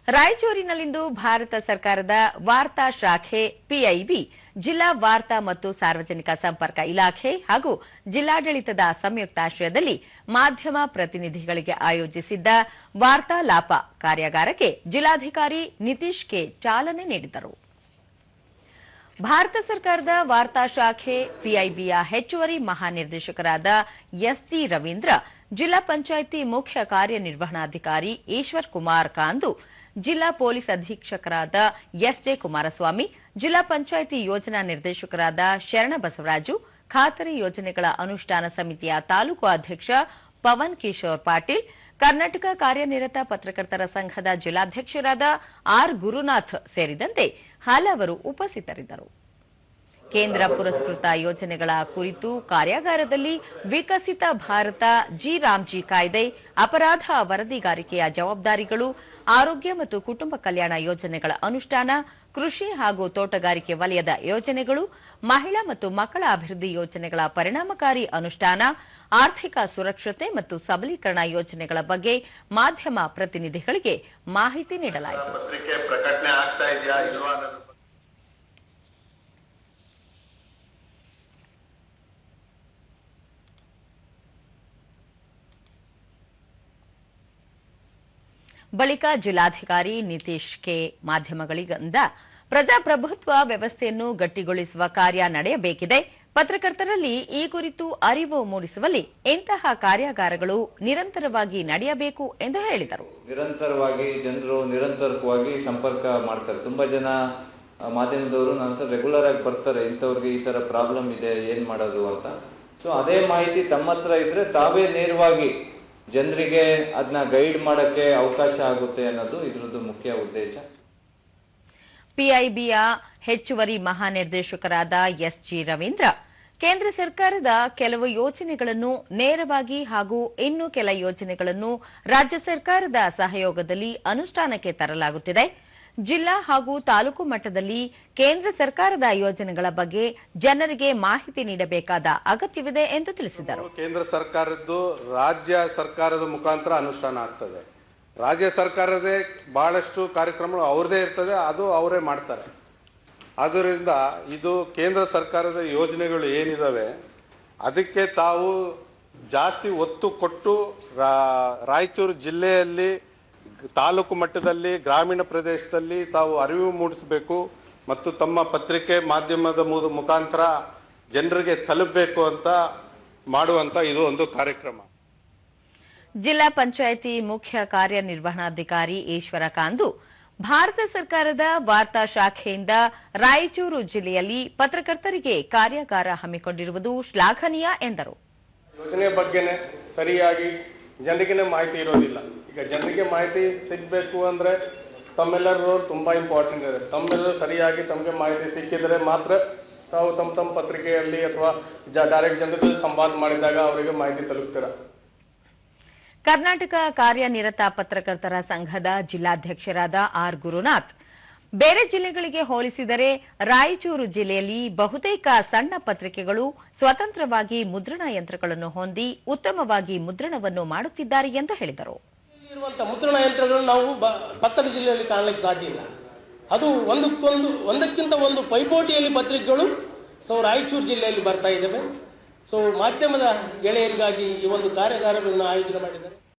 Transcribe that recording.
ರಾಯಚೂರಿನಲ್ಲಿಂದು ಭಾರತ ಸರ್ಕಾರದ ವಾರ್ತಾ ಶಾಖೆ ಪಿಐಬಿ, ಜಿಲ್ಲಾ ವಾರ್ತಾ ಮತ್ತು ಸಾರ್ವಜನಿಕ ಸಂಪರ್ಕ ಇಲಾಖೆ ಹಾಗೂ ಜಿಲ್ಲಾಡಳಿತದ ಸಂಯುಕ್ತಾಶ್ರಯದಲ್ಲಿ ಮಾಧ್ಯಮ ಪ್ರತಿನಿಧಿಗಳಿಗೆ ಆಯೋಜಿಸಿದ್ದ ವಾರ್ತಾಲಾಪ ಕಾರ್ಯಾಗಾರಕ್ಕೆ ಜಿಲ್ಲಾಧಿಕಾರಿ ನಿತೀಶ್ ಕೆ ಚಾಲನೆ ನೀಡಿದರು. ಭಾರತ ಸರ್ಕಾರದ ವಾರ್ತಾ ಶಾಖೆ ಪಿಐಬಿಯ ಹೆಚ್ಚುವರಿ ಮಹಾನಿರ್ದೇಶಕರಾದ ಎಸ್ಜಿ ರವೀಂದ್ರ, ಜಿಲ್ಲಾ ಪಂಚಾಯಿತಿ ಮುಖ್ಯ ಕಾರ್ಯನಿರ್ವಹಣಾಧಿಕಾರಿ ಈಶ್ವರ್ ಕುಮಾರ್ ಕಾಂದು, ಜಿಲ್ಲಾ ಪೊಲೀಸ್ ಅಧೀಕ್ಷಕರಾದ ಎಸ್ಜೆ ಕುಮಾರಸ್ವಾಮಿ, ಜಿಲ್ಲಾ ಪಂಚಾಯಿತಿ ಯೋಜನಾ ನಿರ್ದೇಶಕರಾದ ಶರಣ ಬಸವರಾಜು, ಖಾತರಿ ಯೋಜನೆಗಳ ಅನುಷ್ಠಾನ ಸಮಿತಿಯ ತಾಲೂಕು ಅಧ್ಯಕ್ಷ ಪವನ್ ಕಿಶೋರ್ ಪಾಟೀಲ್, ಕರ್ನಾಟಕ ಕಾರ್ಯನಿರತ ಪತ್ರಕರ್ತರ ಸಂಘದ ಜಿಲ್ಲಾಧ್ಯಕ್ಷರಾದ ಆರ್ ಗುರುನಾಥ್ ಸೇರಿದಂತೆ ಹಲವರು ಉಪಸ್ಥಿತರಿದ್ದರು. ಕೇಂದ್ರ ಪುರಸ್ಕೃತ ಯೋಜನೆಗಳ ಕುರಿತು ಕಾರ್ಯಾಗಾರದಲ್ಲಿ ವಿಕಸಿತ ಭಾರತ, ಜಿ ರಾಮ್ಜಿ ಕಾಯ್ದೆ, ಅಪರಾಧ ವರದಿಗಾರಿಕೆಯ ಜವಾಬ್ದಾರಿಗಳು, ಆರೋಗ್ಯ ಮತ್ತು ಕುಟುಂಬ ಕಲ್ಯಾಣ ಯೋಜನೆಗಳ ಅನುಷ್ಠಾನ, ಕೃಷಿ ಹಾಗೂ ತೋಟಗಾರಿಕೆ ವಲಯದ ಯೋಜನೆಗಳು, ಮಹಿಳಾ ಮತ್ತು ಮಕ್ಕಳ ಅಭಿವೃದ್ಧಿ ಯೋಜನೆಗಳ ಪರಿಣಾಮಕಾರಿ ಅನುಷ್ಠಾನ, ಆರ್ಥಿಕ ಸುರಕ್ಷತೆ ಮತ್ತು ಸಬಲೀಕರಣ ಯೋಜನೆಗಳ ಬಗ್ಗೆ ಮಾಧ್ಯಮ ಪ್ರತಿನಿಧಿಗಳಿಗೆ ಮಾಹಿತಿ ನೀಡಲಾಯಿತು. ಬಳಿಕ ಜಿಲ್ಲಾಧಿಕಾರಿ ನಿತೀಶ್ ಕೆ ಮಾಧ್ಯಮಗಳಿಂದ ಪ್ರಜಾಪ್ರಭುತ್ವ ವ್ಯವಸ್ಥೆಯನ್ನು ಗಟ್ಟಿಗೊಳಿಸುವ ಕಾರ್ಯ ನಡೆಯಬೇಕಿದೆ. ಪತ್ರಕರ್ತರಲ್ಲಿ ಈ ಕುರಿತು ಅರಿವು ಮೂಡಿಸುವಲ್ಲಿ ಇಂತಹ ಕಾರ್ಯಾಗಾರಗಳು ನಿರಂತರವಾಗಿ ನಡೆಯಬೇಕು ಎಂದು ಹೇಳಿದರು. ನಿರಂತರವಾಗಿ ಜನರು ನಿರಂತರವಾಗಿ ಸಂಪರ್ಕ ಮಾಡ್ತಾರೆ. ತುಂಬಾ ಜನ ಮಾಧ್ಯಮದವರು ನಂತರ ರೆಗ್ಯುಲರ್ ಆಗಿ ಬರ್ತಾರೆ, ಇಂಥವ್ರಿಗೆ ಈ ತರ ಪ್ರಾಬ್ಲಮ್ ಇದೆ, ಏನ್ ಮಾಡೋದು ಅಂತ. ಸೊ ಅದೇ ಮಾಹಿತಿ ತಮ್ಮ ಹತ್ರ ಇದ್ರೆ ತಾವೇ ನೇರವಾಗಿ ಜನರಿಗೆ ಅದನ್ನ ಗೈಡ್ ಮಾಡಕ್ಕೆ ಅವಕಾಶ ಆಗುತ್ತೆ ಅನ್ನೋದು ಇದರದ್ದು ಮುಖ್ಯ ಉದ್ದೇಶ. ಪಿಐಬಿಯ ಹೆಚ್ಚುವರಿ ಮಹಾನಿರ್ದೇಶಕರಾದ ಎಸ್ಜಿ ರವೀಂದ್ರ, ಕೇಂದ್ರ ಸರ್ಕಾರದ ಕೆಲವು ಯೋಜನೆಗಳನ್ನು ನೇರವಾಗಿ ಹಾಗೂ ಇನ್ನು ಕೆಲ ಯೋಜನೆಗಳನ್ನು ರಾಜ್ಯ ಸರ್ಕಾರದ ಸಹಯೋಗದಲ್ಲಿ ಅನುಷ್ಠಾನಕ್ಕೆ ತರಲಾಗುತ್ತಿದೆ. ಜಿಲ್ಲಾ ಹಾಗೂ ತಾಲೂಕು ಮಟ್ಟದಲ್ಲಿ ಕೇಂದ್ರ ಸರ್ಕಾರದ ಯೋಜನೆಗಳ ಬಗ್ಗೆ ಜನರಿಗೆ ಮಾಹಿತಿ ನೀಡಬೇಕಾದ ಅಗತ್ಯವಿದೆ ಎಂದು ತಿಳಿಸಿದರು. ಕೇಂದ್ರ ಸರ್ಕಾರದ್ದು ರಾಜ್ಯ ಸರ್ಕಾರದ ಮುಖಾಂತರ ಅನುಷ್ಠಾನ ಆಗ್ತದೆ. ರಾಜ್ಯ ಸರ್ಕಾರದೇ ಬಹಳಷ್ಟು ಕಾರ್ಯಕ್ರಮಗಳು ಅವ್ರದೇ ಇರ್ತದೆ, ಅದು ಅವರೇ ಮಾಡ್ತಾರೆ. ಆದ್ದರಿಂದ ಇದು ಕೇಂದ್ರ ಸರ್ಕಾರದ ಯೋಜನೆಗಳು ಏನಿದಾವೆ ಅದಕ್ಕೆ ತಾವು ಜಾಸ್ತಿ ಒತ್ತು ಕೊಟ್ಟು ರಾಯಚೂರು ಜಿಲ್ಲೆಯಲ್ಲಿ ತಾಲೂಕು ಮಟ್ಟದಲ್ಲಿ ಗ್ರಾಮೀಣ ಪ್ರದೇಶದಲ್ಲಿ ತಾವು ಅರಿವು ಮೂಡಿಸಬೇಕು ಮತ್ತು ತಮ್ಮ ಪತ್ರಿಕೆ ಮಾಧ್ಯಮದ ಮುಖಾಂತರ ಜನರಿಗೆ ತಲುಪಬೇಕು ಅಂತ ಮಾಡುವಂತ ಇದು ಒಂದು ಕಾರ್ಯಕ್ರಮ. ಜಿಲ್ಲಾ ಪಂಚಾಯಿತಿ ಮುಖ್ಯ ಕಾರ್ಯನಿರ್ವಹಣಾಧಿಕಾರಿ ಈಶ್ವರ ಕಾಂದು, ಭಾರತ ಸರ್ಕಾರದ ವಾರ್ತಾ ಶಾಖೆಯಿಂದ ರಾಯಚೂರು ಜಿಲ್ಲೆಯಲ್ಲಿ ಪತ್ರಕರ್ತರಿಗೆ ಕಾರ್ಯಾಗಾರ ಹಮ್ಮಿಕೊಂಡಿರುವುದು ಶ್ಲಾಘನೀಯ ಎಂದರು. ಯೋಜನೆ ಬಗ್ಗೆನೇ ಸರಿಯಾಗಿ ಜನರಿಗೆ ಮಾಹಿತಿ ಇರೋದಿಲ್ಲ. ಈಗ ಜನರಿಗೆ ಮಾಹಿತಿ ಸಿಗಬೇಕು ಅಂದರೆ ತಮ್ಮೆಲ್ಲರ ರೋಲ್ ತುಂಬ ಇಂಪಾರ್ಟೆಂಟ್ ಇದೆ. ತಮ್ಮೆಲ್ಲರೂ ಸರಿಯಾಗಿ ತಮಗೆ ಮಾಹಿತಿ ಸಿಕ್ಕಿದರೆ ಮಾತ್ರ ತಾವು ತಮ್ಮ ಪತ್ರಿಕೆಯಲ್ಲಿ ಅಥವಾ ಡೈರೆಕ್ಟ್ ಜನರ ಜೊತೆ ಸಂವಾದ ಮಾಡಿದಾಗ ಅವರಿಗೆ ಮಾಹಿತಿ ತಲುಪ್ತೀರ. ಕರ್ನಾಟಕ ಕಾರ್ಯನಿರತ ಪತ್ರಕರ್ತರ ಸಂಘದ ಜಿಲ್ಲಾಧ್ಯಕ್ಷರಾದ ಆರ್ ಗುರುನಾಥ್, ಬೇರೆ ಜಿಲ್ಲೆಗಳಿಗೆ ಹೋಲಿಸಿದರೆ ರಾಯಚೂರು ಜಿಲ್ಲೆಯಲ್ಲಿ ಬಹುತೇಕ ಸಣ್ಣ ಪತ್ರಿಕೆಗಳು ಸ್ವತಂತ್ರವಾಗಿ ಮುದ್ರಣ ಯಂತ್ರಗಳನ್ನು ಹೊಂದಿ ಉತ್ತಮವಾಗಿ ಮುದ್ರಣವನ್ನು ಮಾಡುತ್ತಿದ್ದಾರೆ ಎಂದು ಹೇಳಿದರು. ಮುದ್ರಣ ಯಂತ್ರಗಳು ನಾವು ಪಕ್ಕದ ಜಿಲ್ಲೆಯಲ್ಲಿ ಕಾಣಲಿಕ್ಕೆ ಸಾಧ್ಯ ಇಲ್ಲ. ಅದು ಒಂದಕ್ಕಿಂತ ಒಂದು ಪೈಪೋಟಿಯಲ್ಲಿ ಪತ್ರಿಕೆಗಳು ರಾಯಚೂರು ಜಿಲ್ಲೆಯಲ್ಲಿ ಬರ್ತಾ ಇದ್ದಾವೆ. ಮಾಧ್ಯಮದ ಗೆಳೆಯರಿಗಾಗಿ ಈ ಒಂದು ಕಾರ್ಯಾಗಾರವನ್ನು ಆಯೋಜನೆ ಮಾಡಿದ್ದಾರೆ.